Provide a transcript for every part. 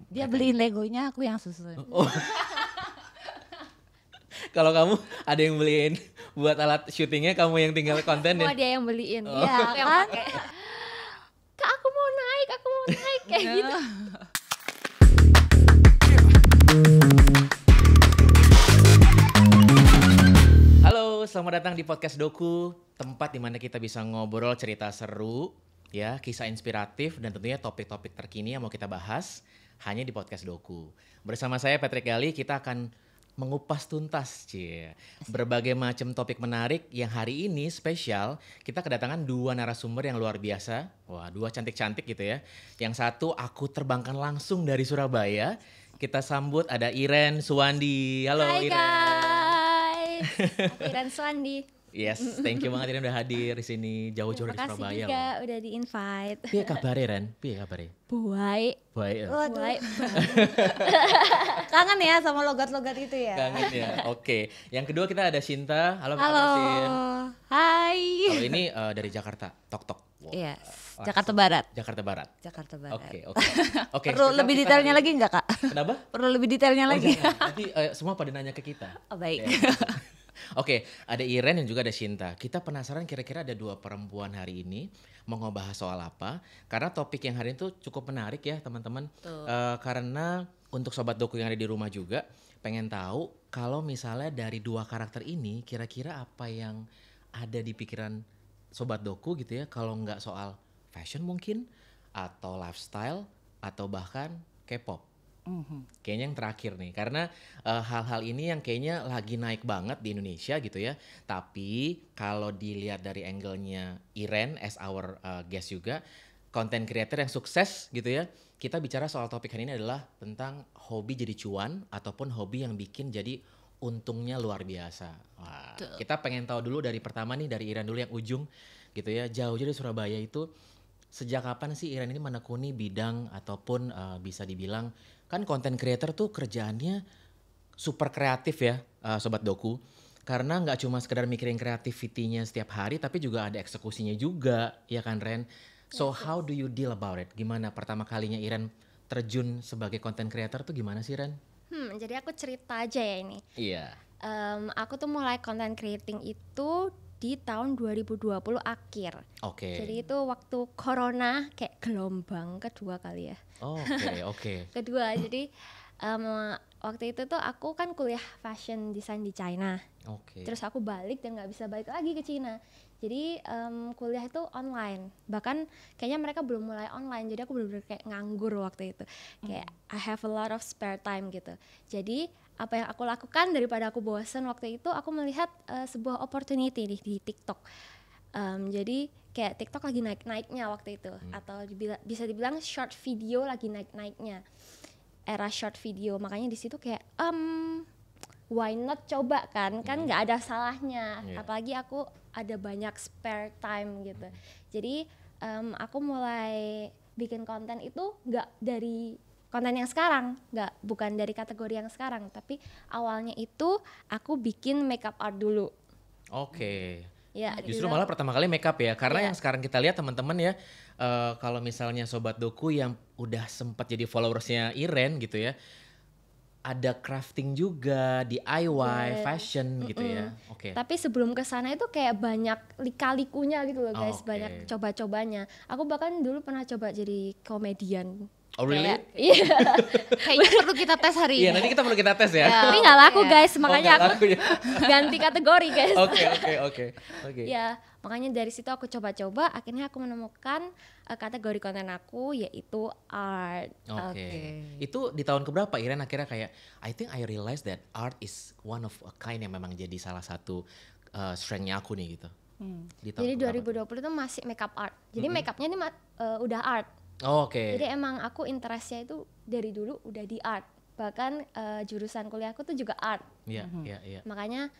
Dia beliin Legonya, aku yang susun. Oh. Kalau kamu ada yang beliin buat alat syutingnya, kamu yang tinggal konten Semua ya? dia yang beliin. Oh. Iya Aku yang kan? pakai. Kak aku mau naik kayak gitu. Halo, selamat datang di podcast Doku, tempat di mana kita bisa ngobrol cerita seru, ya, kisah inspiratif dan tentunya topik-topik terkini yang mau kita bahas hanya di podcast Doku. Bersama saya Patrick Gali, kita akan mengupas tuntas, berbagai macam topik menarik yang hari ini spesial. Kita kedatangan dua narasumber yang luar biasa, wah, dua cantik-cantik gitu ya. Yang satu aku terbangkan langsung dari Surabaya. Kita sambut ada Iren Suwandi. Halo Hai Iren. guys. Aku Iren Suwandi. Yes, thank you banget Iren udah hadir di sini jauh-jauh dari Terima kasih Surabaya juga loh. udah di-invite. Piye kabare Ren? Piye kabare? Baik. Baik ya. Baik. Kangen ya sama logat-logat itu ya. Kangen ya. Oke. Yang kedua kita ada Sinta. Halo. Halo. Sin. Hai. Kalau ini dari Jakarta. Tok tok. Wow. Iya. Jakarta Barat. Jakarta Barat. Jakarta Barat. Oke. Oke. Perlu spesial lebih kita detailnya hari- lagi nggak Kak? Kenapa? Perlu lebih detailnya Oh, lagi. jangan. Nanti semua pada nanya ke kita. Oh, baik. Oke, ada Iren dan juga ada Sinta. Kita penasaran kira-kira ada dua perempuan hari ini mau ngebahas soal apa? Karena topik yang hari ini tuh cukup menarik ya teman-teman. Betul. Karena untuk sobat doku yang ada di rumah juga pengen tahu kalau misalnya dari dua karakter ini kira-kira apa yang ada di pikiran sobat doku gitu ya, kalau nggak soal fashion mungkin atau lifestyle atau bahkan K-pop. Mhm. Kayaknya yang terakhir nih, karena hal-hal ini yang kayaknya lagi naik banget di Indonesia gitu ya. Tapi kalau dilihat dari angle-nya Iren as our guest juga, content creator yang sukses gitu ya. Kita bicara soal topik hari ini adalah tentang hobi jadi cuan ataupun hobi yang bikin jadi untungnya luar biasa. Wah, kita pengen tahu dulu dari pertama nih, dari Iren dulu yang ujung gitu ya. Jauh dari Surabaya itu sejak kapan sih Iren ini menekuni bidang ataupun bisa dibilang kan content creator tuh kerjaannya super kreatif ya, sobat doku. Karena nggak cuma sekedar mikirin kreativitinya setiap hari, tapi juga ada eksekusinya juga, ya kan Ren? So how do you deal about it? Gimana pertama kalinya Iren terjun sebagai content creator tuh gimana sih Ren? Jadi aku cerita aja ya ini. Iya. Aku tuh mulai content creating itu di tahun 2020 akhir. Oke. Jadi itu waktu corona kayak gelombang kedua kali ya. Oke. Kedua, jadi waktu itu tuh aku kan kuliah fashion design di China. Oke. Terus aku balik dan nggak bisa balik lagi ke Cina. Jadi kuliah itu online. Bahkan kayaknya mereka belum mulai online. Jadi aku bener-bener kayak nganggur waktu itu. Kayak I have a lot of spare time gitu. Jadi apa yang aku lakukan daripada aku bosan waktu itu, aku melihat sebuah opportunity di TikTok. Jadi kayak TikTok lagi naik-naiknya waktu itu. Atau bisa dibilang short video lagi naik-naiknya. Era short video. Makanya di situ kayak why not coba kan nggak ada salahnya. Yeah. Apalagi aku ada banyak spare time gitu. Jadi aku mulai bikin konten itu nggak dari konten yang sekarang, bukan dari kategori yang sekarang, tapi awalnya itu aku bikin makeup art dulu. Oke. Ya, Justru malah pertama kali makeup ya, karena Iya. yang sekarang kita lihat teman-teman ya, kalau misalnya sobat doku yang udah sempat jadi followersnya Iren gitu ya, ada crafting juga, DIY, Yes. fashion gitu ya. Oke. Tapi sebelum ke sana itu kayak banyak lika-likunya gitu loh guys, Oke. banyak coba-cobanya. Aku bahkan dulu pernah coba jadi komedian. Oh really? Iya. Kayaknya perlu kita tes hari Iya, ini. nanti kita perlu kita tes ya. Tapi nggak laku Iya. guys, Oh, makanya nggak aku laku ya. ganti kategori guys. Oke. Ya, makanya dari situ aku coba-coba, akhirnya aku menemukan kategori konten aku yaitu art. Oke. Itu di tahun keberapa Iren akhirnya kayak I think I realize that art is one of a kind yang memang jadi salah satu strength-nya aku nih gitu. Di tahun Jadi keberapa? 2020 itu masih makeup art. Jadi makeupnya ini udah art. Oh, oke. Jadi emang aku interestnya itu dari dulu udah di art. Bahkan jurusan kuliahku tuh juga art. Iya. Makanya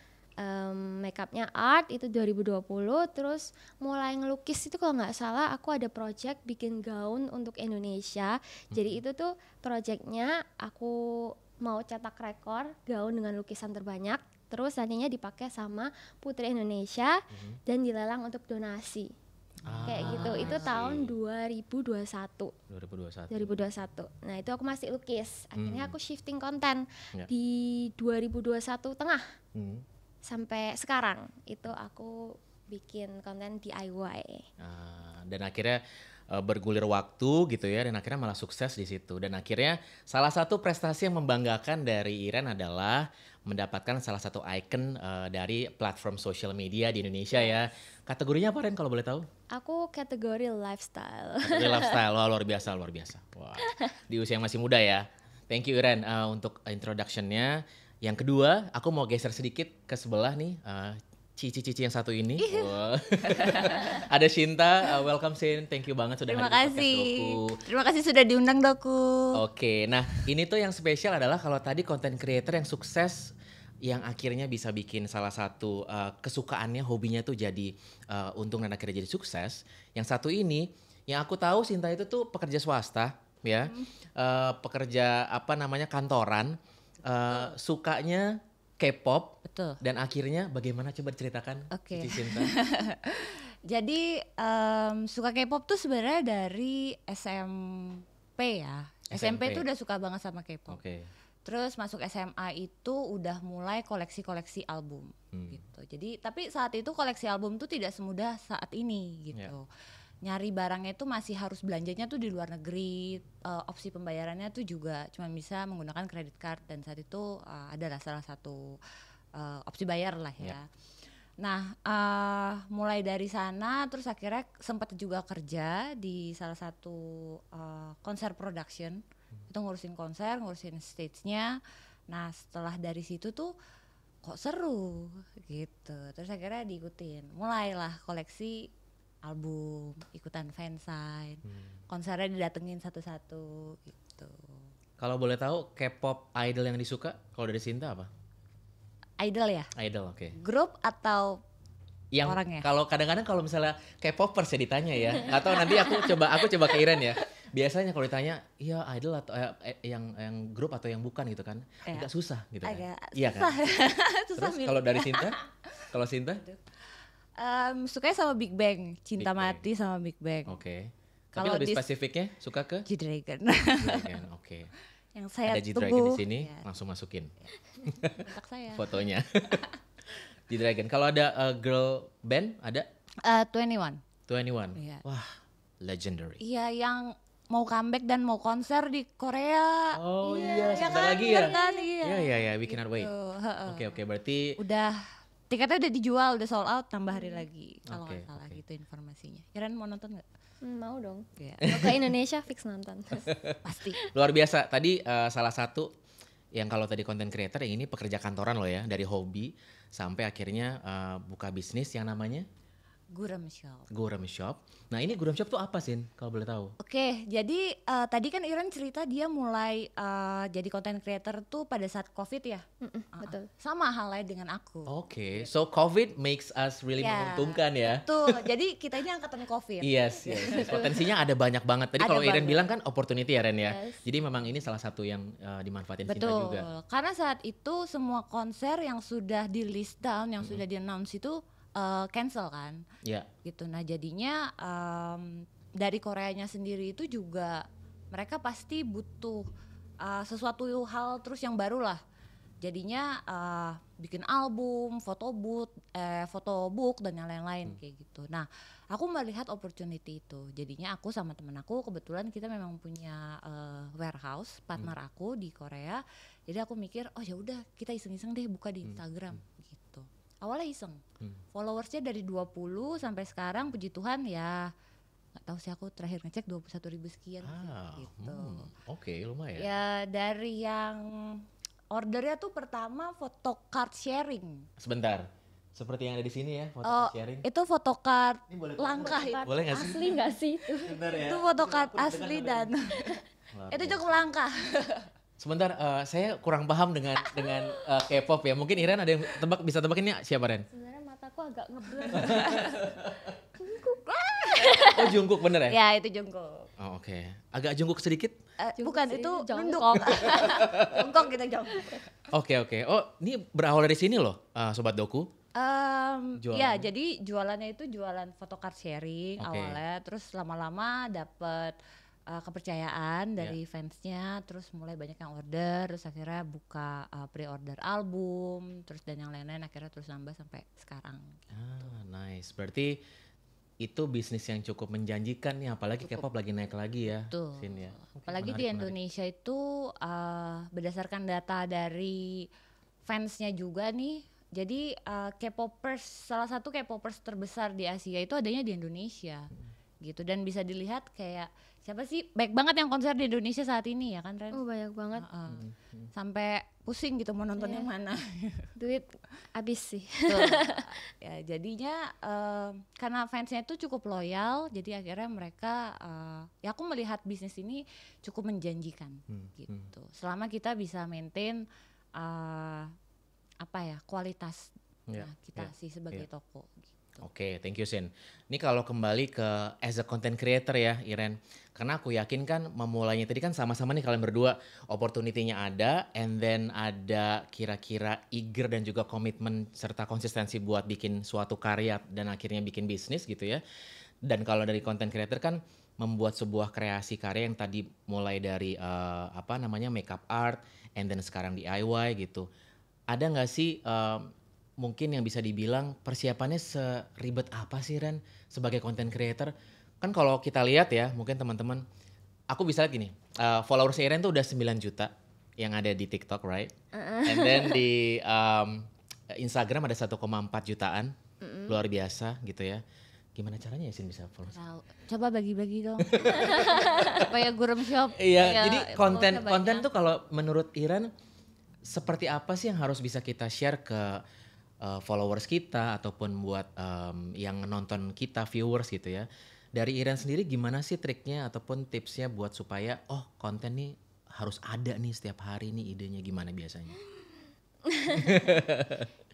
makeupnya art itu 2020. Terus mulai ngelukis itu kalau nggak salah aku ada project bikin gaun untuk Indonesia. Jadi itu tuh projectnya aku mau cetak rekor gaun dengan lukisan terbanyak. Terus nantinya dipakai sama Putri Indonesia dan dilelang untuk donasi. Kayak gitu. Itu tahun 2021. 2021. Nah, itu aku masih lukis. Akhirnya aku shifting konten Ya. di 2021 tengah Hmm. sampai sekarang. Itu aku bikin konten DIY. Dan akhirnya bergulir waktu gitu ya, dan akhirnya malah sukses di situ. Dan akhirnya salah satu prestasi yang membanggakan dari Iren adalah mendapatkan salah satu icon dari platform social media di Indonesia ya. Kategorinya apa Ren kalau boleh tahu? Aku kategori lifestyle. Kategori lifestyle. Wah, luar biasa. Wah, di usia yang masih muda ya. Thank you Iren untuk introduction-nya. Yang kedua, aku mau geser sedikit ke sebelah nih. Cici-cici yang satu ini. Wah. Ada Shinta, welcome Shin. Thank you banget sudah Terima hadir di podcast kasih. Doku. Terima kasih sudah diundang Doku. Oke, nah ini tuh yang spesial adalah kalau tadi content creator yang sukses yang akhirnya bisa bikin salah satu kesukaannya, hobinya tuh jadi untung dan akhirnya jadi sukses. Yang satu ini, yang aku tahu Sinta itu tuh pekerja swasta ya, pekerja apa namanya kantoran, sukanya K-pop. Betul. Dan akhirnya bagaimana coba diceritakan Oke. Cici Sinta? Jadi suka K-pop tuh sebenarnya dari SMP ya. SMP tuh udah suka banget sama K-pop. Oke. Terus masuk SMA itu udah mulai koleksi-koleksi album gitu. Jadi tapi saat itu koleksi album tuh tidak semudah saat ini gitu. Nyari barangnya itu masih harus belanjanya tuh di luar negeri. Opsi pembayarannya tuh juga cuma bisa menggunakan credit card, dan saat itu adalah salah satu opsi bayar lah ya. Nah, mulai dari sana terus akhirnya sempat juga kerja di salah satu konser production. Itu ngurusin konser, ngurusin stage-nya. Nah, setelah dari situ tuh kok seru gitu. Terus akhirnya diikutin. Mulailah koleksi album, ikutan fansign. Konsernya didatengin satu-satu gitu. Kalau boleh tahu K-pop idol yang disuka kalau dari Sinta apa? Idol ya? Idol, oke. Grup atau Yang orangnya? kalau kadang-kadang kalau misalnya K-popers ya ditanya ya, atau nanti aku coba ke Iren ya. Biasanya kalau ditanya, iya idol atau yang grup atau yang bukan gitu kan, agak susah gitu kan. Agak Iya susah. kan. Susah Terus milih. kalau dari Sinta, kalau Sinta, Sukanya sama Big Bang, cinta Big Bang. mati sama Big Bang. oke. Tapi Kalau lebih di- spesifiknya suka ke G-Dragon. G-Dragon, oke. Yang saya Ada G-Dragon tunggu. di sini, Ya, langsung masukin kontak saya. fotonya. G-Dragon. Kalau ada girl band ada 21. 21. Iya. Wah, legendary. Iya, yang mau comeback dan mau konser di Korea. Oh iya, ya sebentar kan, lagi ya. bener kan? Iya. Iya, we cannot wait. Tuh, heeh. Oke, berarti Udah tiketnya udah dijual, udah sold out, tambah hari lagi kalau Oke, nggak salah oke. gitu informasinya. Iren mau nonton nggak? Mau dong. Iya. Kalau ke Indonesia fix nonton. Pasti. luar biasa. Tadi salah satu yang kalau tadi content creator yang ini pekerja kantoran loh ya, dari hobi sampai akhirnya buka bisnis yang namanya Gurem Shop. Gurem Shop. Nah ini Gurem Shop tuh apa Sin kalau boleh tahu? Oke, jadi tadi kan Iren cerita dia mulai jadi content creator tuh pada saat COVID ya. Betul. Sama halnya dengan aku. Oke, so COVID makes us really Ya. menguntungkan ya. Tuh, jadi kita ini angkatan COVID. Yes. Potensinya ada banyak banget. Tadi Ada kalau Iren banget. bilang kan opportunity ya Ren ya. Yes. Jadi memang ini salah satu yang dimanfaatin Sinta Betul, juga. karena saat itu semua konser yang sudah di list down, yang sudah di announce itu cancel kan, Ya. gitu. Nah jadinya dari Koreanya sendiri itu juga mereka pasti butuh sesuatu hal terus yang baru lah. Jadinya bikin album, fotobook dan yang lain-lain kayak gitu. Nah aku melihat opportunity itu. Jadinya aku sama temen aku kebetulan kita memang punya warehouse partner aku di Korea. Jadi aku mikir oh ya udah kita iseng-iseng deh buka di Instagram gitu. Awalnya iseng. Followersnya dari 20 sampai sekarang puji Tuhan ya nggak tahu sih aku terakhir ngecek 21.000 sekian sih, gitu. Oke, lumayan. Ya dari yang ordernya tuh pertama foto card sharing. Sebentar. Seperti yang ada di sini ya, foto sharing. Itu foto card Ini boleh langka itu. Boleh nggak sih? Asli nggak sih itu? Sebentar ya. Itu foto card asli dan itu cukup langka. Sebentar, saya kurang paham dengan K-pop ya. Mungkin Iren ada yang bisa tebak ini siapa Ren? Sebenarnya mataku agak ngeblur. Oh Jungkook bener ya? Ya itu Jungkook. Oh oke. Agak Jungkook sedikit? Bukan sih, itu jongkok. nunduk. Jongkok gitu Jongkok. Oke. Oh ini berawal dari sini loh, Sobat Doku. Ya jadi jualannya itu jualan photocard sharing awalnya, terus lama-lama dapet kepercayaan dari fansnya, terus mulai banyak yang order, terus akhirnya buka pre-order album, terus dan yang lain-lain akhirnya terus nambah sampai sekarang. Nice. Berarti itu bisnis yang cukup menjanjikan nih, apalagi K-pop lagi naik lagi ya. Betul. Ya. Apalagi di Indonesia itu berdasarkan data dari fansnya juga nih. Jadi K-popers, salah satu K-popers terbesar di Asia itu adanya di Indonesia, gitu. Dan bisa dilihat kayak siapa sih, baik banget yang konser di Indonesia saat ini ya kan Ren? Oh banyak banget. Sampai pusing gitu mau nonton yang mana. Duit habis sih. Ya jadinya karena fansnya itu cukup loyal, jadi akhirnya mereka ya aku melihat bisnis ini cukup menjanjikan gitu. Selama kita bisa maintain kualitas kita sih sebagai toko gitu. Oke, thank you Sin. Ini kalau kembali ke as a content creator ya Iren, karena aku yakin kan memulainya tadi kan sama-sama nih kalian berdua opportunity-nya ada, and then ada kira-kira eager dan juga komitmen serta konsistensi buat bikin suatu karya dan akhirnya bikin bisnis gitu ya. Dan kalau dari content creator kan membuat sebuah kreasi karya yang tadi mulai dari makeup art, and then sekarang DIY gitu. Ada nggak sih mungkin yang bisa dibilang persiapannya seribet apa sih Ren sebagai content creator? Kan kalau kita lihat ya mungkin teman-teman, aku bisa lihat gini, followers Ren tuh udah 9 juta yang ada di TikTok, right? And then di Instagram ada 1,4 jutaan, luar biasa gitu ya. Gimana caranya ya Sin bisa followers? Coba bagi-bagi dong. Supaya Gurem Shop. Iya, jadi konten tuh kalau menurut Iren seperti apa sih yang harus bisa kita share ke followers kita ataupun buat yang nonton kita, viewers gitu ya. Dari Iren sendiri gimana sih triknya ataupun tipsnya buat supaya konten nih harus ada nih setiap hari nih, idenya gimana biasanya?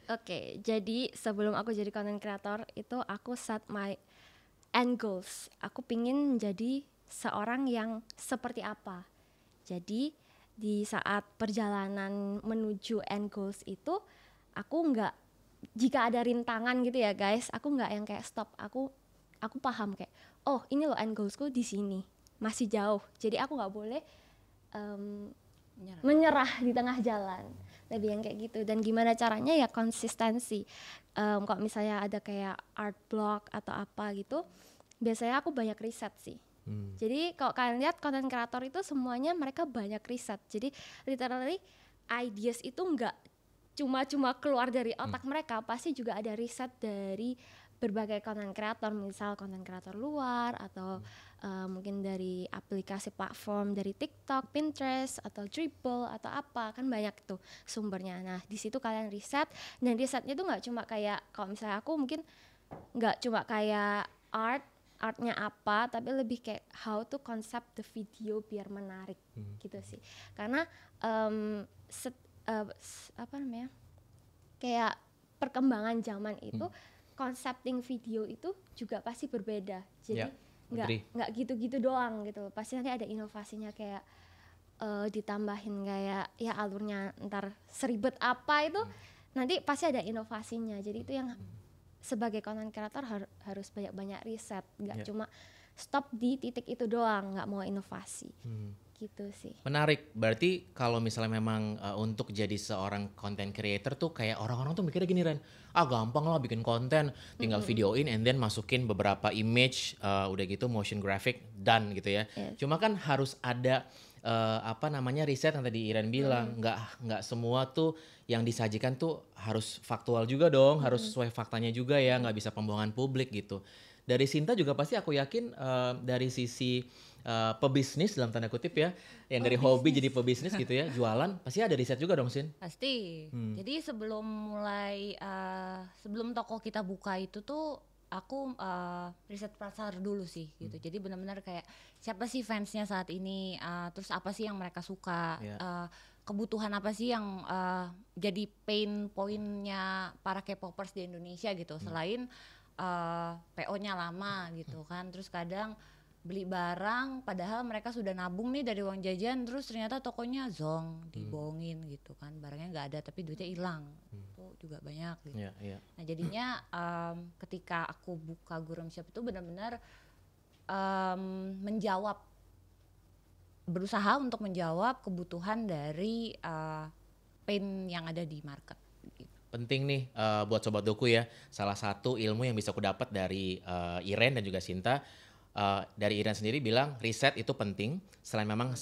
Oke, jadi sebelum aku jadi content creator itu aku set my end goals. Aku pingin jadi seorang yang seperti apa. Jadi di saat perjalanan menuju end goals itu aku nggak, jika ada rintangan gitu ya guys, aku nggak yang kayak stop. Aku paham kayak ini loh end goalsku di sini, masih jauh. Jadi aku nggak boleh menyerah di tengah jalan, lebih yang kayak gitu. Dan gimana caranya ya konsistensi. Kalau misalnya ada kayak art block atau apa gitu, biasanya aku banyak riset sih. Jadi kalau kalian lihat content creator itu semuanya mereka banyak riset. Jadi literally ideas itu nggak cuma keluar dari otak mereka, pasti juga ada riset dari berbagai content creator, misal content creator luar atau mungkin dari aplikasi platform dari TikTok, Pinterest atau Dribble atau apa, kan banyak tuh sumbernya. Nah di situ kalian riset, dan risetnya tuh nggak cuma kayak, kalau misalnya aku mungkin nggak cuma kayak artnya apa, tapi lebih kayak how to concept the video biar menarik gitu sih. Karena kayak perkembangan zaman itu concepting video itu juga pasti berbeda. Jadi nggak gitu-gitu doang gitu. Pasti nanti ada inovasinya, kayak ditambahin kayak ya alurnya ntar seribet apa itu nanti pasti ada inovasinya. Jadi itu yang sebagai content creator harus banyak-banyak riset, nggak cuma stop di titik itu doang, nggak mau inovasi. Gitu sih. Menarik. Berarti kalau misalnya memang untuk jadi seorang content creator tuh kayak orang-orang tuh mikirnya gini Ren, gampang lah bikin konten, tinggal videoin and then masukin beberapa image, udah gitu motion graphic done gitu ya. Cuma kan harus ada riset yang tadi Iren bilang, nggak semua tuh yang disajikan tuh harus faktual juga dong, harus sesuai faktanya juga ya, nggak bisa pembohongan publik gitu. Dari Sinta juga pasti aku yakin dari sisi pebisnis dalam tanda kutip ya, yang dari hobi jadi pebisnis gitu ya, jualan, pasti ada riset juga dong Sin? Pasti. Jadi sebelum toko kita buka itu tuh aku riset pasar dulu sih gitu. Jadi benar-benar kayak siapa sih fansnya saat ini, terus apa sih yang mereka suka, kebutuhan apa sih yang jadi pain pointnya para K-popers di Indonesia gitu. Selain PO-nya lama gitu kan, terus kadang beli barang padahal mereka sudah nabung nih dari uang jajan, terus ternyata tokonya zonk, dibohongin gitu kan, barangnya nggak ada tapi duitnya hilang. Itu juga banyak gitu. Nah jadinya ketika aku buka Gurem Shop itu benar-benar berusaha untuk menjawab kebutuhan dari pain yang ada di market gitu. Penting nih buat Sobat Doku ya, salah satu ilmu yang bisa aku dapat dari Iren dan juga Sinta. Dari Iren sendiri bilang riset itu penting, selain memang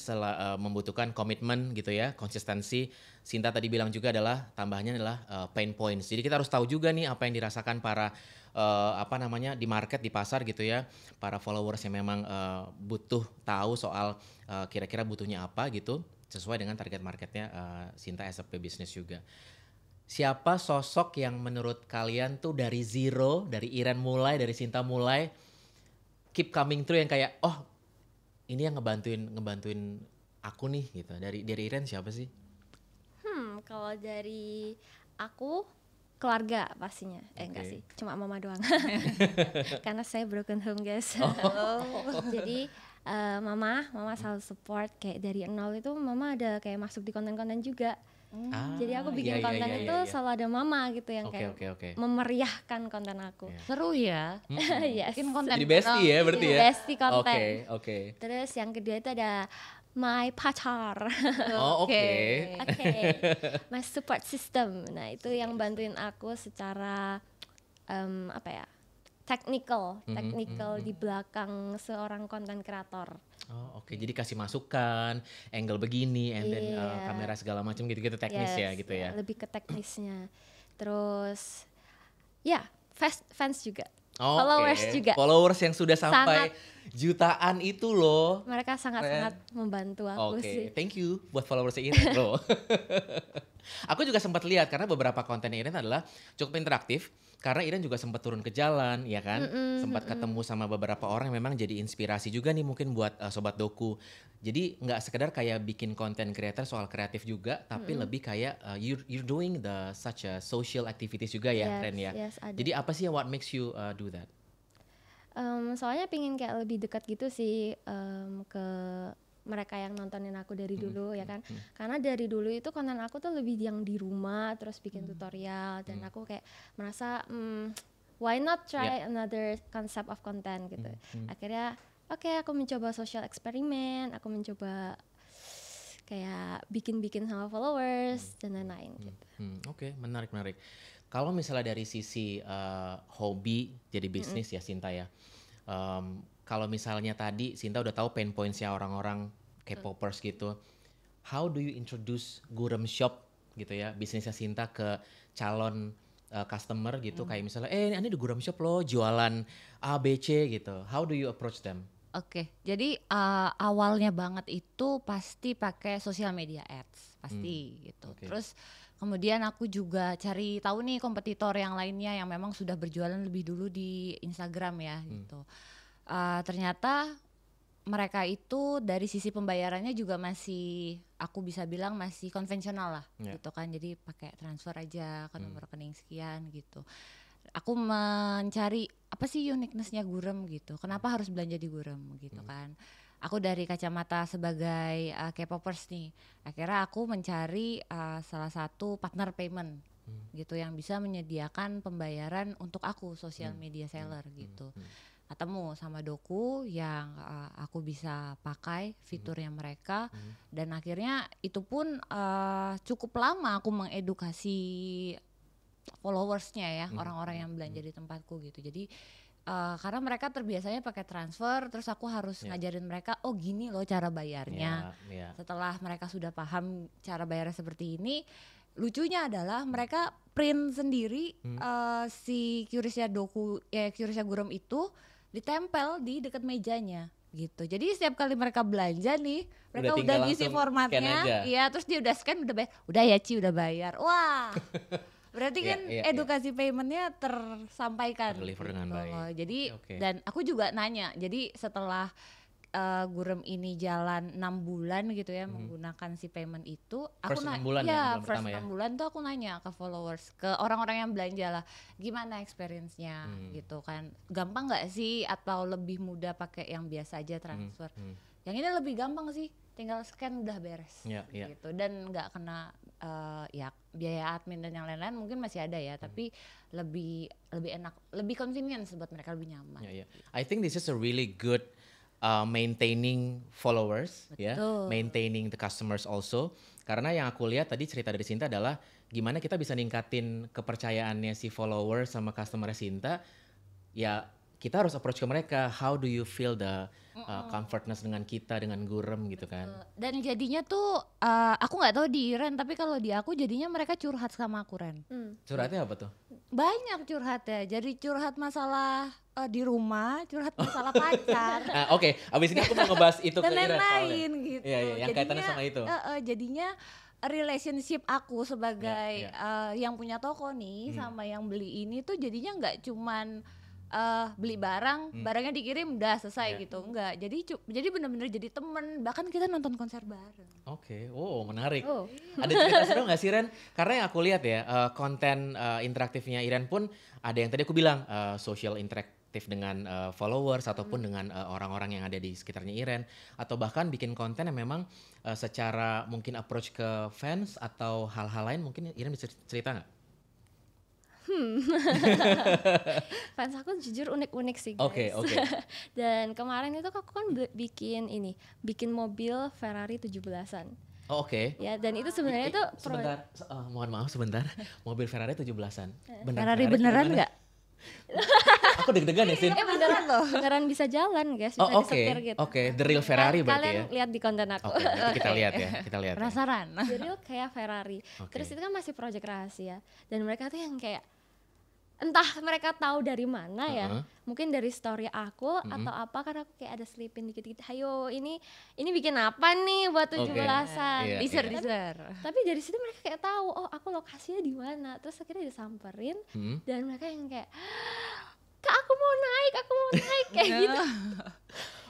membutuhkan komitmen gitu ya, konsistensi. Sinta tadi bilang juga adalah tambahannya adalah pain points. Jadi kita harus tahu juga nih apa yang dirasakan para di market, di pasar gitu ya, para followers yang memang butuh tahu soal kira-kira butuhnya apa gitu, sesuai dengan target marketnya Sinta as a business juga. Siapa sosok yang menurut kalian tuh dari zero, dari Iren mulai, dari Sinta mulai, keep coming through yang kayak ini yang ngebantuin aku nih gitu. Dari Iren siapa sih? Kalau dari aku keluarga pastinya. Enggak sih, cuma mama doang. Karena saya broken home, guys. Jadi mama selalu support, kayak dari nol itu mama ada kayak masuk di konten-konten juga. Jadi aku bikin konten itu selalu ada mama gitu yang kayak memeriahkan konten aku. Seru ya. Yes. Bikin konten. Jadi bestie ya berarti ya. Bestie konten. Oke. Terus yang kedua itu ada my pacar. Oke. My support system. Nah, itu yang bantuin aku secara technical di belakang seorang konten kreator. Jadi kasih masukan, angle begini, and then kamera segala macam gitu-gitu teknis ya gitu ya. Lebih ke teknisnya. Terus fans juga. Followers juga. Followers yang sudah sampai jutaan itu loh. Mereka sangat-sangat membantu aku sih. Thank you buat followers ini loh. Aku juga sempat lihat karena beberapa konten Iren adalah cukup interaktif. Karena Iren juga sempat turun ke jalan, ya kan? Sempat ketemu sama beberapa orang yang memang jadi inspirasi juga nih mungkin buat Sobat Doku. Jadi nggak sekedar kayak bikin konten creator soal kreatif juga, tapi lebih kayak you're doing such a social activities juga ya, Ren ya. Yes, ada. Jadi apa sih what makes you do that? Soalnya pingin kayak lebih dekat gitu sih ke mereka yang nontonin aku dari dulu ya kan. Karena dari dulu itu konten aku tuh lebih yang di rumah terus bikin tutorial dan aku kayak merasa why not try another concept of content gitu. Akhirnya aku mencoba social eksperimen, aku mencoba kayak bikin-bikin sama followers dan lain-lain gitu. Oke, menarik. Kalau misalnya dari sisi hobi jadi bisnis ya Sinta ya. Kalau misalnya tadi Sinta udah tahu pain points-nya orang-orang K-popers gitu. How do you introduce Gurem Shop gitu ya, bisnisnya Sinta ke calon customer gitu, kayak misalnya ini ada Gurem Shop loh, jualan A, B, C gitu. How do you approach them? Oke, jadi awalnya banget itu pasti pakai social media ads, pasti gitu. Terus kemudian aku juga cari tahu nih kompetitor yang lainnya yang memang sudah berjualan lebih dulu di Instagram ya gitu. Ternyata mereka itu dari sisi pembayarannya juga masih, aku bisa bilang masih konvensional lah gitu kan. Jadi pakai transfer aja ke nomor rekening sekian gitu. Aku mencari apa sih uniqueness-nya Gurem gitu. Kenapa harus belanja di Gurem gitu kan. Aku dari kacamata sebagai K-popers nih. Akhirnya aku mencari salah satu partner payment gitu yang bisa menyediakan pembayaran untuk aku social media seller gitu. Ketemu sama Doku yang aku bisa pakai fiturnya mereka dan akhirnya itu pun cukup lama aku mengedukasi followersnya ya, orang-orang yang belanja di tempatku gitu. Jadi karena mereka terbiasanya pakai transfer, terus aku harus ngajarin mereka, oh gini loh cara bayarnya. Setelah mereka sudah paham cara bayarnya seperti ini, lucunya adalah mereka print sendiri si QRIS-nya Doku, QRIS-nya Gurem itu ditempel di dekat mejanya gitu. Jadi setiap kali mereka belanja nih, mereka udah ngisi formatnya, iya, terus dia udah scan, udah bayar, udah ya Ci, udah bayar. Wah, berarti kan edukasi paymentnya tersampaikan. Deliver dengan baik. Jadi dan aku juga nanya, jadi setelah Gurem ini jalan 6 bulan gitu ya menggunakan si payment itu, First 6 bulan ya, ya bulan first pertama 6 bulan tuh aku nanya ke followers, ke orang-orang yang belanja lah, gimana experience-nya gitu kan, gampang nggak sih atau lebih mudah pakai yang biasa aja transfer. Yang ini lebih gampang sih, tinggal scan udah beres gitu, dan nggak kena ya biaya admin dan yang lain-lain mungkin masih ada ya, tapi lebih enak, lebih convenience buat mereka, lebih nyaman. I think this is a really good maintaining followers, maintaining the customers also. Karena yang aku lihat tadi cerita dari Sinta adalah gimana kita bisa ningkatin kepercayaannya si followers sama customer Sinta. Ya kita harus approach ke mereka, how do you feel the comfortness dengan kita, dengan Gurem gitu kan. Dan jadinya tuh aku nggak tahu di Ren, tapi kalau di aku jadinya mereka curhat sama aku, Ren. Curhatnya apa tuh? Banyak curhat ya, jadi curhat masalah di rumah, curhat masalah pacar. Oke, abis ini aku mau ngebahas itu dan ke Iren lain-lain gitu. Iya, yang kaitannya sama itu. Jadinya relationship aku sebagai yang punya toko nih sama yang beli ini tuh jadinya nggak cuman beli barang, barangnya dikirim udah selesai gitu, enggak. Jadi benar-benar jadi temen, bahkan kita nonton konser bareng. Oke, menarik. Ada cerita seru nggak sih Ren? Karena yang aku lihat ya konten interaktifnya Iren pun ada yang tadi aku bilang social interaktif dengan followers ataupun dengan orang-orang yang ada di sekitarnya Iren, atau bahkan bikin konten yang memang secara mungkin approach ke fans atau hal-hal lain, mungkin Iren bisa cerita nggak? Fans aku jujur unik-unik sih guys. Oke. Dan kemarin itu aku kan bikin mobil Ferrari 17-an. Oke. Ya, dan itu sebenarnya itu sebentar, mohon maaf sebentar. Mobil Ferrari 17-an. Ferrari beneran nggak? Aku deg-degan ya Sin. Beneran loh, beneran bisa jalan guys, bisa disetir gitu. Oke, the real Ferrari berarti kalian ya. lihat di konten aku. Oke, nanti kita lihat ya, kita lihat. Penasaran. The real kayak Ferrari. Terus itu kan masih project rahasia, dan mereka tuh yang kayak entah mereka tahu dari mana ya, mungkin dari story aku atau apa, kan aku kayak ada selipin dikit-dikit, ayo ini bikin apa nih buat 17-an. Teaser. Tapi dari situ mereka kayak tahu, oh aku lokasinya di mana, terus akhirnya disamperin dan mereka yang kayak, Kak aku mau naik kayak gitu.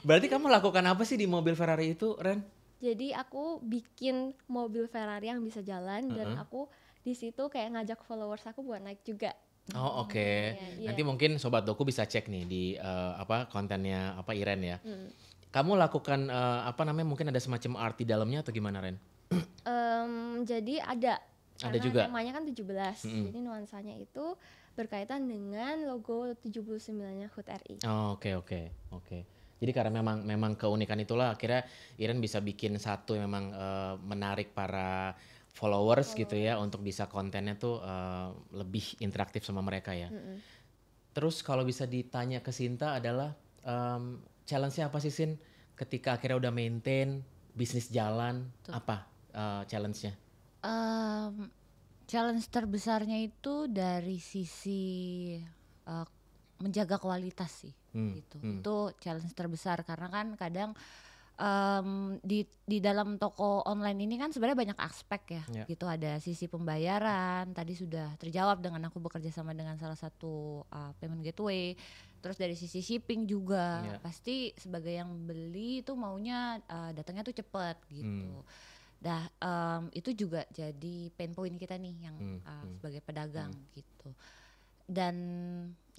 Berarti kamu lakukan apa sih di mobil Ferrari itu, Ren? Jadi aku bikin mobil Ferrari yang bisa jalan dan aku di situ kayak ngajak followers aku buat naik juga. Oke. Nanti mungkin Sobat Doku bisa cek nih di kontennya Iren ya. Kamu lakukan mungkin ada semacam art di dalamnya atau gimana Ren? Jadi ada juga. Temanya kan 17. Jadi nuansanya itu berkaitan dengan logo 79-nya HUT RI. Oke. Jadi karena memang keunikan itulah akhirnya Iren bisa bikin satu yang memang menarik para followers gitu ya, untuk bisa kontennya tuh lebih interaktif sama mereka ya. Terus kalau bisa ditanya ke Sinta adalah challenge-nya apa sih Sin ketika akhirnya udah maintain bisnis jalan, apa challenge-nya? Challenge terbesarnya itu dari sisi menjaga kualitas sih gitu. Itu challenge terbesar karena kan kadang di dalam toko online ini kan sebenarnya banyak aspek ya gitu. Ada sisi pembayaran, tadi sudah terjawab dengan aku bekerja sama dengan salah satu payment gateway. Terus dari sisi shipping juga pasti sebagai yang beli itu maunya datangnya tuh cepet gitu. Itu juga jadi pain point kita nih yang sebagai pedagang gitu. Dan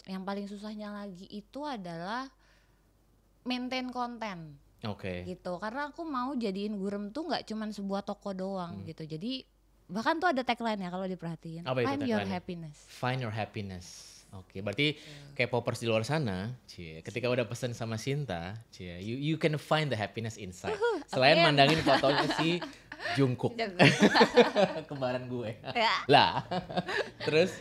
yang paling susahnya lagi itu adalah maintain konten. Gitu, karena aku mau jadiin Gurem tuh nggak cuman sebuah toko doang gitu. Jadi bahkan tuh ada tagline ya kalau diperhatiin. Find your happiness. Find your happiness. Oke, berarti K-popers di luar sana, ketika udah pesen sama Sinta, you can find the happiness inside. Selain mandangin fotonya si Jungkook, kembaran gue. Lah, terus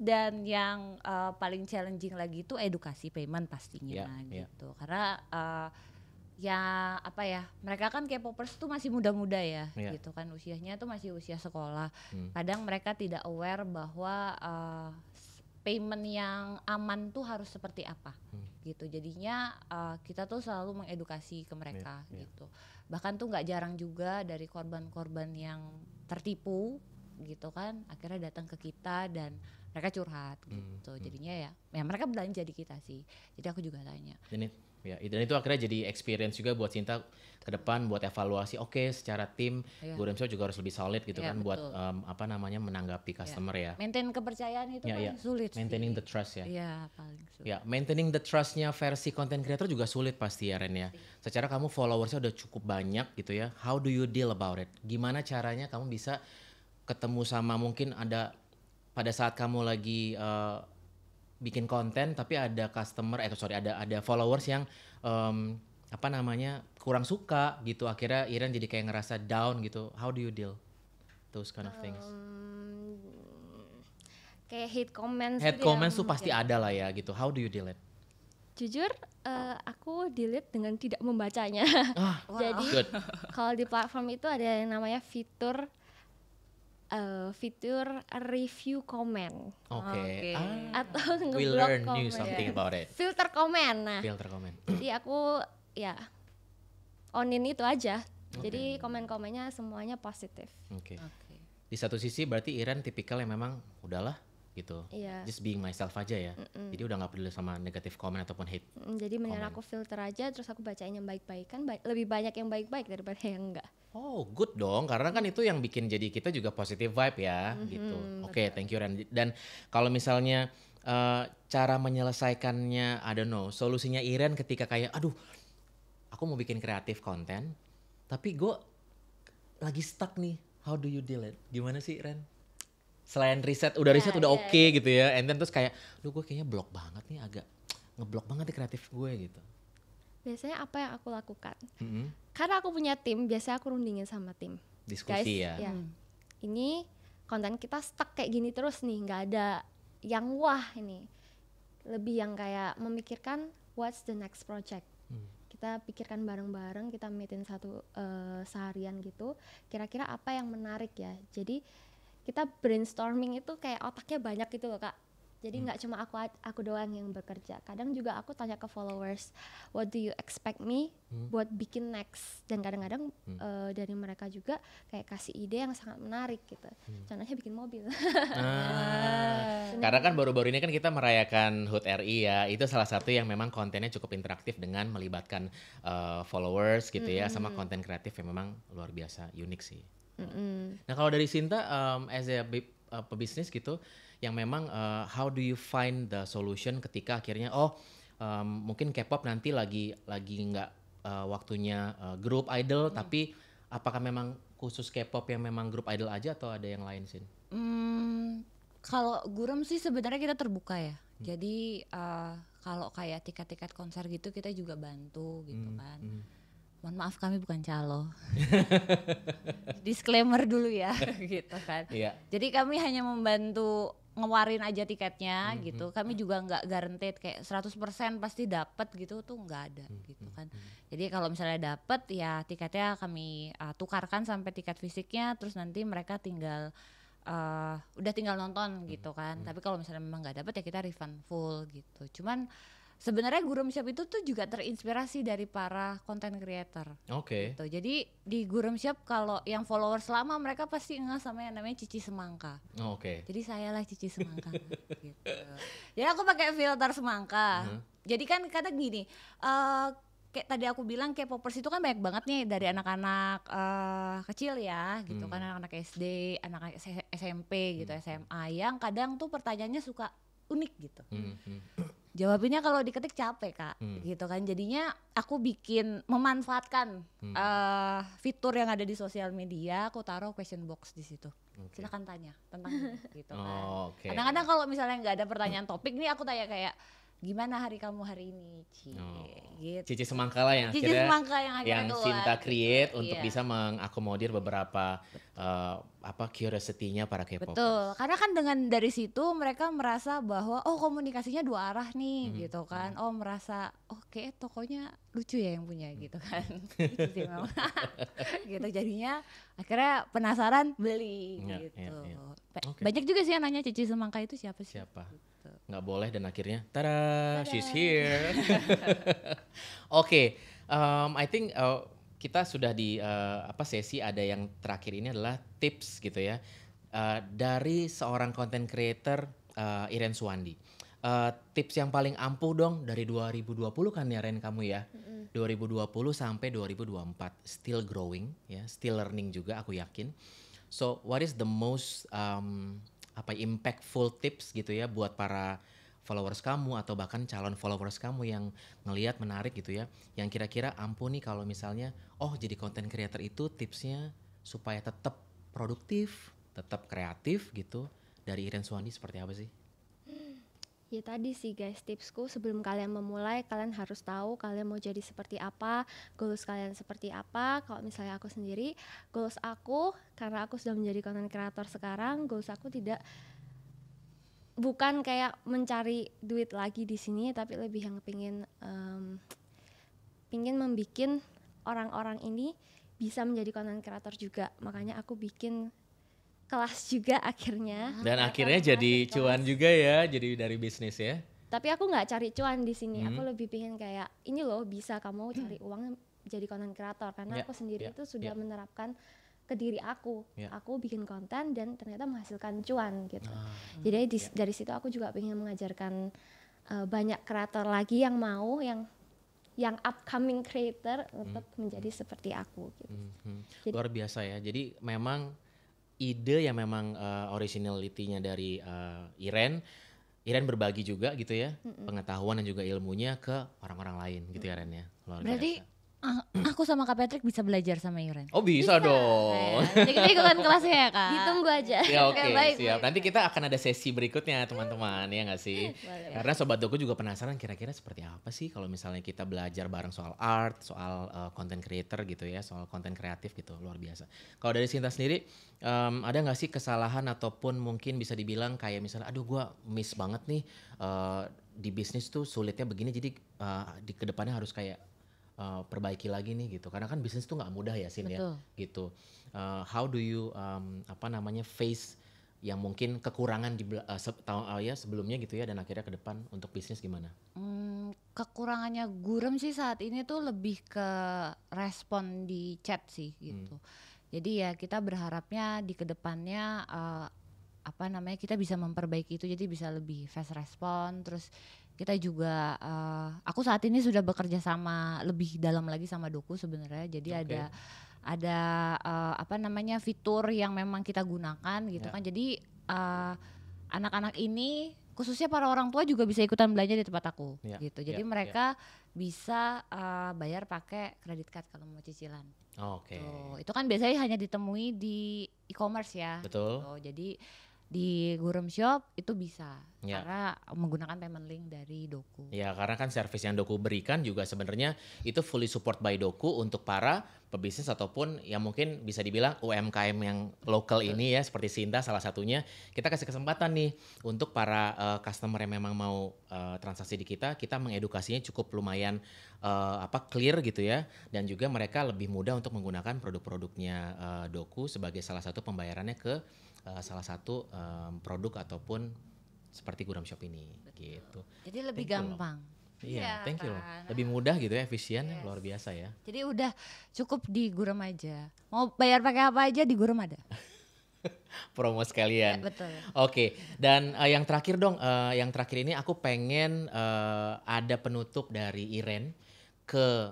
dan yang paling challenging lagi itu edukasi payment pastinya gitu. Karena mereka kan K-popers tuh masih muda-muda ya gitu kan, usianya tuh masih usia sekolah. Kadang mereka tidak aware bahwa payment yang aman tuh harus seperti apa gitu. Jadinya kita tuh selalu mengedukasi ke mereka gitu. Bahkan tuh nggak jarang juga dari korban-korban yang tertipu gitu kan, akhirnya datang ke kita dan mereka curhat gitu. Jadinya ya mereka belanja di kita sih. Jadi aku juga tanya. Ya, dan itu akhirnya jadi experience juga buat Sinta ke depan buat evaluasi. Oke, secara tim Gurem Shop juga harus lebih solid gitu kan buat menanggapi customer ya. Maintain kepercayaan itu paling sulit. Maintaining the trust ya. Iya, paling sulit. Ya, maintaining the trustnya versi content creator juga sulit pasti ya Ren ya. Secara kamu followersnya udah cukup banyak gitu ya. How do you deal about it? Gimana caranya kamu bisa ketemu sama mungkin ada pada saat kamu lagi bikin konten tapi ada customer ada followers yang kurang suka gitu, akhirnya Iren jadi kayak ngerasa down gitu. How do you deal those kind of things? Kayak hate comments tuh pasti ada lah ya gitu. How do you deal it? Jujur aku delete dengan tidak membacanya. Jadi kalau di platform itu ada yang namanya fitur review comment. Oke. Atau we ngeblok learn comment. new something about it. Filter comment. Nah. Filter comment. Jadi aku ya onin itu aja. Jadi komen-komennya semuanya positif. Oke. Di satu sisi berarti Iren tipikal yang memang udahlah gitu. Just being myself aja ya. Jadi udah nggak peduli sama negatif komen ataupun hate. Jadi mendingan aku filter aja, terus aku bacain yang baik-baik kan lebih banyak yang baik-baik daripada yang enggak. Oh, good dong, karena kan itu yang bikin jadi kita juga positive vibe ya gitu. Oke, thank you Ren. Dan kalau misalnya cara menyelesaikannya, I don't know, solusinya Iren ketika kayak aduh aku mau bikin kreatif konten, tapi gue lagi stuck nih. How do you deal it? Gimana sih Ren? Selain riset udah oke gitu ya, and then terus kayak, duh gue kayaknya blok banget nih, agak ngeblok banget nih kreatif gue gitu. Biasanya apa yang aku lakukan? Karena aku punya tim, biasanya aku rundingin sama tim. Diskusi. Guys, ya. Ini konten kita stuck kayak gini terus nih, nggak ada yang wah ini. Lebih yang kayak memikirkan what's the next project. Kita pikirkan bareng-bareng, kita meeting seharian gitu, kira-kira apa yang menarik ya. Jadi kita brainstorming itu kayak otaknya banyak gitu loh Kak. Jadi nggak cuma aku doang yang bekerja. Kadang juga aku tanya ke followers, what do you expect me buat bikin next. Dan kadang-kadang dari mereka juga kayak kasih ide yang sangat menarik gitu. Contohnya bikin mobil. Karena kan baru-baru ini kan kita merayakan HUT RI ya. Itu salah satu yang memang kontennya cukup interaktif dengan melibatkan followers gitu ya. Sama konten kreatif yang memang luar biasa unik sih. Nah kalau dari Sinta as a pebisnis gitu, yang memang how do you find the solution ketika akhirnya mungkin K-pop nanti lagi nggak waktunya grup idol, tapi apakah memang khusus K-pop yang memang grup idol aja atau ada yang lain sih? Kalau Gurem sih sebenarnya kita terbuka ya. Jadi kalau kayak tiket-tiket konser gitu kita juga bantu gitu kan. Mohon maaf kami bukan calo. Disclaimer dulu ya gitu kan. Jadi kami hanya membantu ngeluarin aja tiketnya gitu. Kami juga nggak guaranteed kayak 100% pasti dapat gitu tuh nggak ada gitu kan. Jadi kalau misalnya dapat ya tiketnya kami tukarkan sampai tiket fisiknya, terus nanti mereka tinggal udah tinggal nonton gitu kan. Tapi kalau misalnya memang nggak dapat ya kita refund full gitu. Cuman sebenarnya Gurem Shop itu tuh juga terinspirasi dari para content creator. Gitu. Jadi di Gurem Shop kalau yang followers lama mereka pasti nggak sama yang namanya Cici Semangka. Jadi saya lah Cici Semangka. Gitu. Jadi aku pakai filter semangka. Jadi kan kadang gini, kayak tadi aku bilang K-popers itu kan banyak banget nih dari anak-anak kecil ya, gitu kan, anak-anak SD, anak-anak SMP gitu, SMA yang kadang tuh pertanyaannya suka unik gitu. Jawabinnya kalau diketik capek Kak, gitu kan. Jadinya aku memanfaatkan fitur yang ada di sosial media, aku taruh question box di situ. Silakan tanya tentang gitu kan. Kadang-kadang kalau misalnya nggak ada pertanyaan topik nih, aku tanya kayak gimana hari kamu hari ini, gitu. Cici Semangka lah yang akhirnya yang Sinta create untuk bisa mengakomodir beberapa curiosity-nya para K-popers. Betul, karena kan dengan dari situ mereka merasa bahwa komunikasinya dua arah nih, gitu kan. Merasa kayak tokonya lucu ya yang punya gitu kan. Gitu jadinya akhirnya penasaran beli gitu. Banyak juga sih yang nanya Cici Semangka itu siapa sih? Nggak boleh dan akhirnya tada, she's here. I think kita sudah di sesi ada yang terakhir ini adalah tips gitu ya dari seorang content creator Iren Suwandi. tips yang paling ampuh dong dari 2020 kan ya Ren kamu ya. 2020 sampai 2024 still growing ya, still learning juga aku yakin. So what is the most impactful tips gitu ya buat para followers kamu atau bahkan calon followers kamu yang ngelihat menarik gitu ya, yang kira-kira ampuh nih kalau misalnya jadi content creator itu tipsnya supaya tetap produktif, tetap kreatif gitu. Dari Iren Suwandi seperti apa sih? Ya tadi sih guys, tipsku sebelum kalian memulai, kalian harus tahu kalian mau jadi seperti apa, goals kalian seperti apa. Kalau misalnya aku sendiri, goals aku, karena aku sudah menjadi content creator sekarang, goals aku bukan kayak mencari duit lagi di sini, tapi lebih yang pingin membikin orang-orang ini bisa menjadi content creator juga. Makanya aku bikin kelas juga akhirnya. Dan akhirnya jadi cuan juga ya, jadi dari bisnis ya. Tapi aku nggak cari cuan di sini. Aku lebih pengen kayak ini loh, bisa kamu cari uang jadi content creator, karena aku sendiri itu sudah menerapkan ke diri aku. Aku bikin konten dan ternyata menghasilkan cuan gitu. Jadi dari situ aku juga pengen mengajarkan banyak kreator lagi yang mau yang upcoming creator untuk menjadi seperti aku gitu. Jadi, luar biasa ya. Jadi memang ide yang memang originality-nya dari Iren berbagi juga gitu ya, pengetahuan dan juga ilmunya ke orang-orang lain gitu ya Ren ya. Luar Berarti biasa. Aku sama Kak Patrick bisa belajar sama Iren. Oh bisa dong. Jadi kita ikutan kelasnya ya Kak. Ditunggu aja. Ya oke, baik, siap. baik. Nanti kita akan ada sesi berikutnya teman-teman ya nggak sih? Boleh. Karena Sobat Doku juga penasaran kira-kira seperti apa sih kalau misalnya kita belajar bareng soal art, soal content creator gitu ya, soal konten kreatif gitu, luar biasa. Kalau dari Sinta sendiri, ada nggak sih kesalahan ataupun mungkin bisa dibilang kayak misalnya, aduh gue miss banget nih di bisnis tuh sulitnya begini, jadi di kedepannya harus kayak perbaiki lagi nih gitu, karena kan bisnis tuh nggak mudah ya Sin. Betul. Ya gitu. How do you face yang mungkin kekurangan di sebelumnya gitu ya, dan akhirnya ke depan untuk bisnis gimana? Kekurangannya Gurem sih saat ini tuh lebih ke respon di chat sih gitu. Jadi ya kita berharapnya di kedepannya kita bisa memperbaiki itu, jadi bisa lebih fast respon. Terus kita juga aku saat ini sudah bekerja sama lebih dalam lagi sama Doku sebenarnya. Jadi ada fitur yang memang kita gunakan gitu kan. Jadi anak-anak ini khususnya para orang tua juga bisa ikutan belanja di tempat aku gitu. Jadi mereka bisa bayar pakai credit card kalau mau cicilan. Itu kan biasanya hanya ditemui di e-commerce ya. Betul. Jadi di Gurem Shop itu bisa karena menggunakan payment link dari Doku. Ya, karena kan service yang Doku berikan juga sebenarnya itu fully support by Doku untuk para pebisnis ataupun yang mungkin bisa dibilang UMKM yang lokal ini ya, seperti Sinta salah satunya. Kita kasih kesempatan nih untuk para customer yang memang mau transaksi di kita mengedukasinya cukup lumayan clear gitu ya, dan juga mereka lebih mudah untuk menggunakan produk-produknya Doku sebagai salah satu pembayarannya ke salah satu produk ataupun seperti Gurem Shop ini gitu. Jadi lebih gampang. Iya, thank you. Lebih mudah gitu ya, efisien, luar biasa ya. Jadi udah cukup di Gurem aja. Mau bayar pakai apa aja di Gurem ada. Promo sekalian. Ya, betul. Oke, dan yang terakhir dong, yang terakhir ini aku pengen ada penutup dari Iren ke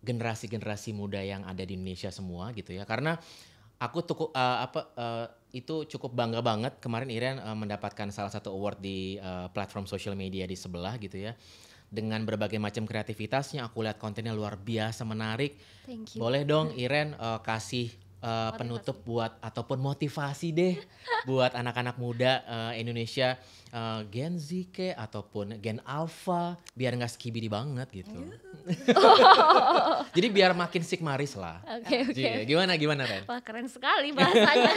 generasi-generasi muda yang ada di Indonesia semua gitu ya. Karena aku itu cukup bangga banget kemarin Iren mendapatkan salah satu award di platform social media di sebelah gitu ya. Dengan berbagai macam kreativitasnya, aku lihat kontennya luar biasa menarik. Thank you. Boleh dong Iren kasih penutup buat ataupun motivasi deh buat anak-anak muda Indonesia, Gen Z ataupun Gen Alpha, biar nggak skibidi banget gitu. Jadi biar makin sigmaris lah. Oke. Gimana Ren? Wah, keren sekali bahasanya.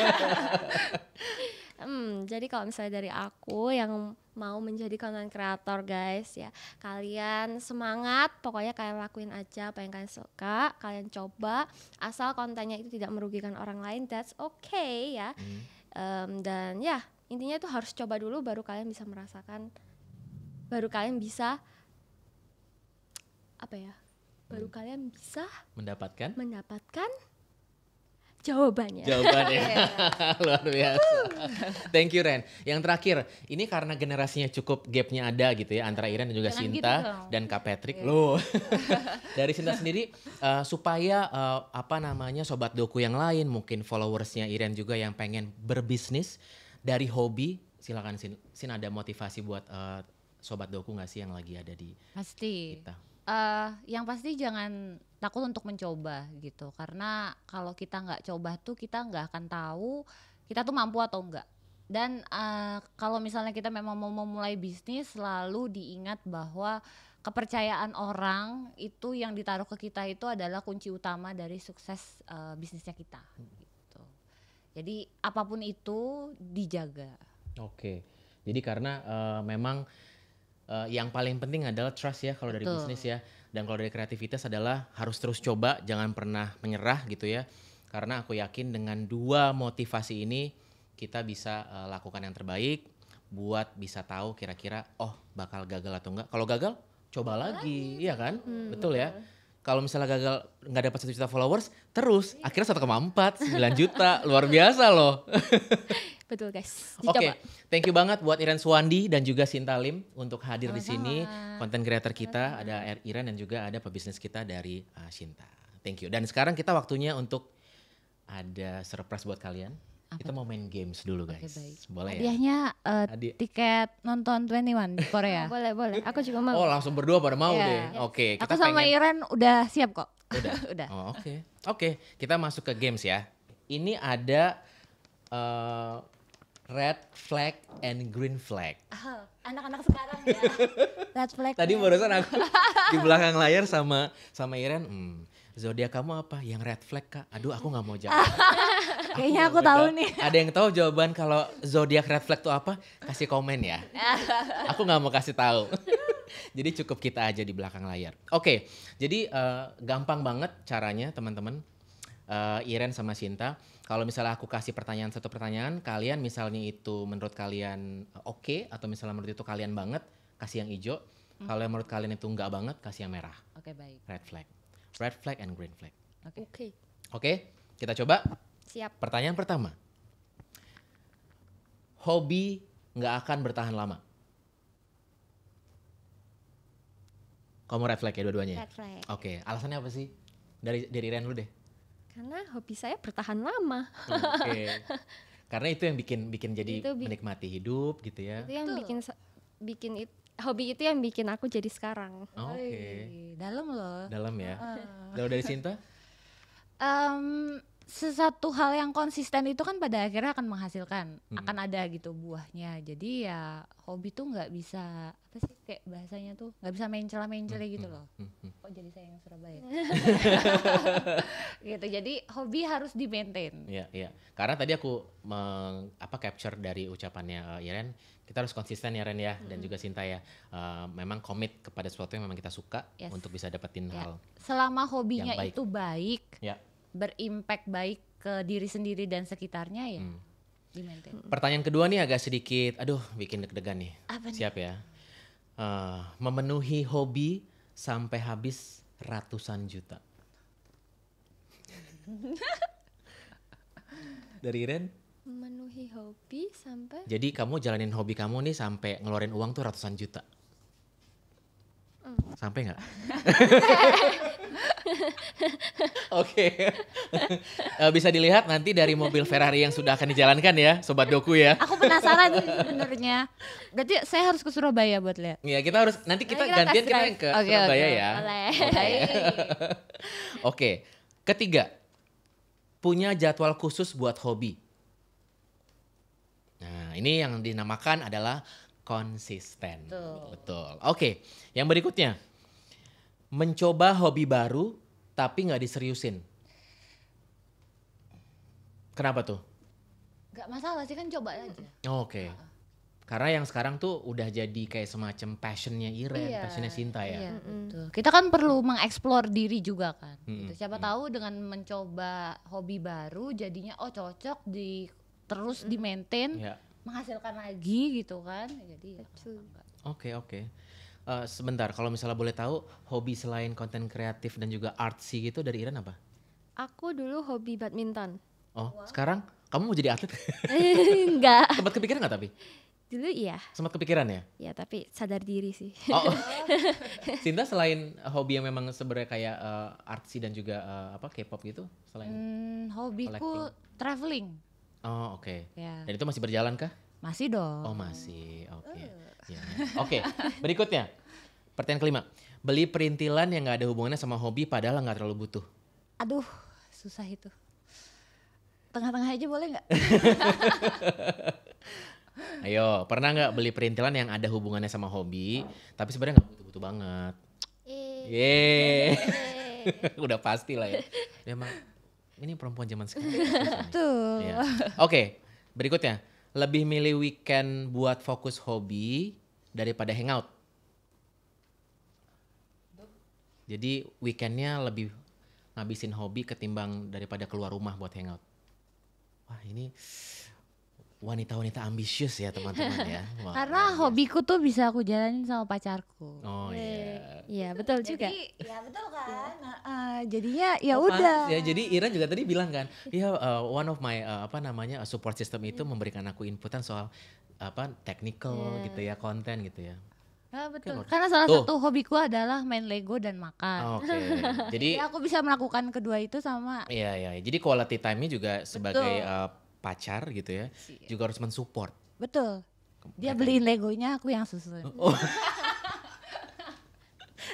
Jadi kalau misalnya dari aku yang mau menjadi content creator guys ya, kalian semangat, pokoknya kalian lakuin aja apa yang kalian suka, kalian coba, asal kontennya itu tidak merugikan orang lain, that's okay ya. Dan ya intinya itu harus coba dulu, baru kalian bisa merasakan, baru kalian bisa mendapatkan jawabannya. Jawabannya luar biasa. Thank you Ren. Yang terakhir, ini karena generasinya cukup gapnya ada gitu ya antara Iren dan juga Jangan Sinta gitu dong. dan Kak Patrick. Loh. Dari Sinta sendiri supaya sobat doku yang lain, mungkin followersnya Iren juga yang pengen berbisnis dari hobi, silakan Sin ada motivasi buat sobat doku nggak sih yang lagi ada di Pasti. kita? Yang pasti jangan takut untuk mencoba gitu, karena kalau kita nggak coba tuh kita nggak akan tahu kita tuh mampu atau enggak. Dan kalau misalnya kita memang mau memulai bisnis, selalu diingat bahwa kepercayaan orang itu yang ditaruh ke kita itu adalah kunci utama dari sukses bisnisnya kita gitu. Jadi apapun itu dijaga. Oke. Jadi karena memang yang paling penting adalah trust ya kalau dari Betul. bisnis ya. Dan kalau dari kreativitas adalah harus terus coba, jangan pernah menyerah gitu ya. Karena aku yakin dengan 2 motivasi ini kita bisa lakukan yang terbaik buat bisa tahu kira-kira bakal gagal atau enggak. Kalau gagal coba lagi, iya kan? Betul ya. Kalau misalnya gagal nggak dapat 1 juta followers, terus akhirnya 1,4, 9 juta, luar biasa loh. Betul guys, Oke, dicoba. thank you banget buat Iren Suwandi dan juga Sinta Lim untuk hadir di sini. Sama-sama. Content creator kita ada Iren dan juga ada pebisnis kita dari Sinta. Thank you. Dan sekarang kita waktunya untuk ada surprise buat kalian. Kita mau main games dulu Oke, guys. baik. Boleh ya? Hadiahnya Hadiah. tiket nonton 21 di Korea. Boleh, aku juga mau. Oh langsung berdua pada mau Iya. deh. Oke, Aku kita sama pengen. Iren udah siap kok. Udah. Udah. Oh, oke, kita masuk ke games ya. Ini ada red flag and green flag. Anak-anak sekarang ya. Red flag. Tadi barusan aku di belakang layar sama Iren, zodiak kamu apa? Yang red flag Kak. Aduh aku nggak mau jawab. Kayaknya nggak aku mau tahu jawab. nih. Ada yang tahu jawaban kalau zodiak red flag itu apa? Kasih komen ya. Aku nggak mau kasih tahu. Jadi cukup kita aja di belakang layar. Oke, jadi gampang banget caranya teman-teman. Iren sama Sinta. Kalau misalnya aku kasih satu pertanyaan, kalian misalnya itu menurut kalian oke, atau misalnya menurut itu kalian banget, kasih yang hijau. Kalau yang menurut kalian itu enggak banget, kasih yang merah. Oke, baik. Red flag and green flag. Oke, Oke, kita coba. siap. Pertanyaan pertama. Hobi nggak akan bertahan lama. Kamu red flag ya dua-duanya? Red flag. Oke, alasannya apa sih? Dari Ren dulu deh. Karena hobi saya bertahan lama. Oke. Karena itu yang bikin jadi Itu menikmati hidup gitu ya. Itu yang Betul. hobi itu yang bikin aku jadi sekarang. Oke. Wih, dalam loh. Dalam ya. Kalau dari Sinta? Sesuatu hal yang konsisten itu kan pada akhirnya akan menghasilkan, akan ada gitu buahnya. Jadi ya hobi tuh nggak bisa apa sih kayak bahasanya tuh nggak bisa mencela-mencela gitu loh. Kok jadi saya yang Surabaya? Gitu. Jadi hobi harus di maintain. Iya, iya. Karena tadi aku capture dari ucapannya Iren, kita harus konsisten ya Ren ya, dan juga Sinta ya. Memang komit kepada sesuatu yang memang kita suka Yes. untuk bisa dapetin Ya. hal. Selama hobinya Yang baik. itu baik, Ya. berimpact baik ke diri sendiri dan sekitarnya ya di maintain. Pertanyaan kedua nih agak sedikit, bikin deg-degan nih. Apa nih? Siap ya. Memenuhi hobi sampai habis ratusan juta. Dari Iren? Memenuhi hobi sampai Jadi kamu jalanin hobi kamu nih sampai ngeluarin uang tuh ratusan juta. Sampai nggak? Oke. Bisa dilihat nanti dari mobil Ferrari yang sudah akan dijalankan ya, Sobat Doku ya. Aku penasaran sih sebenarnya. Berarti saya harus ke Surabaya buat lihat. Ya kita harus, nanti kita Nanti kita gantian test kita drive. yang ke Oke, Surabaya oke. ya. boleh. Oke. Ketiga, punya jadwal khusus buat hobi. Nah, ini yang dinamakan adalah konsisten. Betul. Oke, yang berikutnya. Mencoba hobi baru tapi nggak diseriusin. Kenapa tuh? Gak masalah sih kan coba aja. Oke. Karena yang sekarang tuh udah jadi kayak semacam passionnya Iren, passionnya Sinta ya. Iya, betul. Kita kan perlu mengeksplor diri juga kan. Gitu. Siapa Mm. tahu dengan mencoba hobi baru jadinya cocok terus di maintain, Ya. menghasilkan lagi gitu kan. Jadi ya, enggak. Oke. Sebentar, kalau misalnya boleh tahu, hobi selain konten kreatif dan juga artsy gitu dari Iren apa? aku dulu hobi badminton. Oh, sekarang kamu mau jadi atlet? Enggak. Sempat kepikiran nggak tapi? Dulu iya. Sempat kepikiran ya? Ya tapi sadar diri sih. Oh, Sinta selain hobi yang memang sebenarnya kayak artsy dan juga K-pop gitu, selain Hobiku collecting. traveling. Oh, oke. Ya. Dan itu masih berjalan kah? Masih dong. Oh, masih. Oke. Ya. Oke, berikutnya. Pertanyaan kelima. Beli perintilan yang nggak ada hubungannya sama hobi padahal nggak terlalu butuh. Aduh, susah itu. Tengah-tengah aja boleh nggak? Ayo, pernah nggak beli perintilan yang ada hubungannya sama hobi, tapi sebenarnya nggak butuh-butuh banget? Yeay. Udah pasti lah ya. Emang ini perempuan zaman sekarang. Tuh. Ya. Oke, berikutnya. Lebih milih weekend buat fokus hobi daripada hangout. Jadi weekendnya lebih ngabisin hobi ketimbang daripada keluar rumah buat hangout. Wah, ini wanita-wanita ambisius ya teman-teman ya. Wah, Karena hobiku tuh bisa aku jalanin sama pacarku. Oh iya. Iya betul juga. Ya betul kan. Jadinya ya Oh, udah. ya jadi Ira juga tadi bilang kan, ya one of my support system itu memberikan aku inputan soal technical gitu ya, konten gitu ya. Ya betul. Oke, Karena salah tuh. satu hobiku adalah main Lego dan makan. Oke. Jadi Jadi aku bisa melakukan kedua itu sama. iya. Jadi quality time-nya juga sebagai Betul. pacar gitu ya, juga harus mensupport. Betul. Dia beliin Legonya, aku yang susun.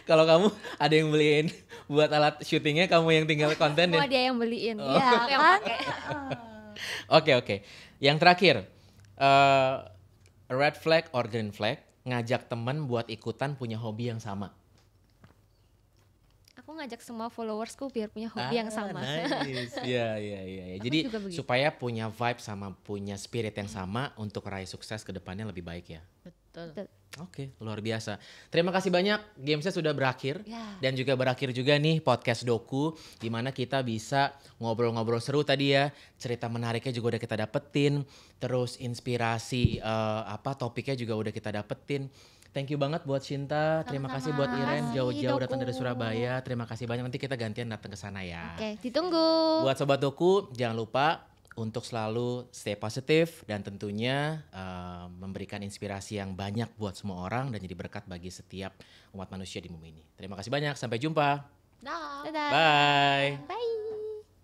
Kalau kamu ada yang beliin buat alat syutingnya, kamu yang tinggal konten Semua ya. dia yang beliin. Iya Aku yang kan? Oke. Yang terakhir, red flag or green flag, ngajak temen buat ikutan punya hobi yang sama. Aku ngajak semua followersku biar punya hobi yang sama. Nice. Iya. Jadi juga begitu. supaya punya vibe sama punya spirit yang sama untuk raih sukses ke depannya lebih baik ya. Betul. Oke, luar biasa. Terima kasih banyak, gamesnya sudah berakhir. Ya. Dan juga berakhir juga nih podcast Doku, di mana kita bisa ngobrol-ngobrol seru tadi ya. Cerita menariknya juga udah kita dapetin. Terus inspirasi topiknya juga udah kita dapetin. Thank you banget buat Shinta. Terima kasih buat Iren, jauh-jauh Doku. datang dari Surabaya. Terima kasih banyak, nanti kita gantian datang ke sana ya. Oke, ditunggu. Buat Sobat Doku, jangan lupa untuk selalu stay positif dan tentunya memberikan inspirasi yang banyak buat semua orang dan jadi berkat bagi setiap umat manusia di bumi ini. Terima kasih banyak, sampai jumpa. Dah. Dadah. Bye. Bye.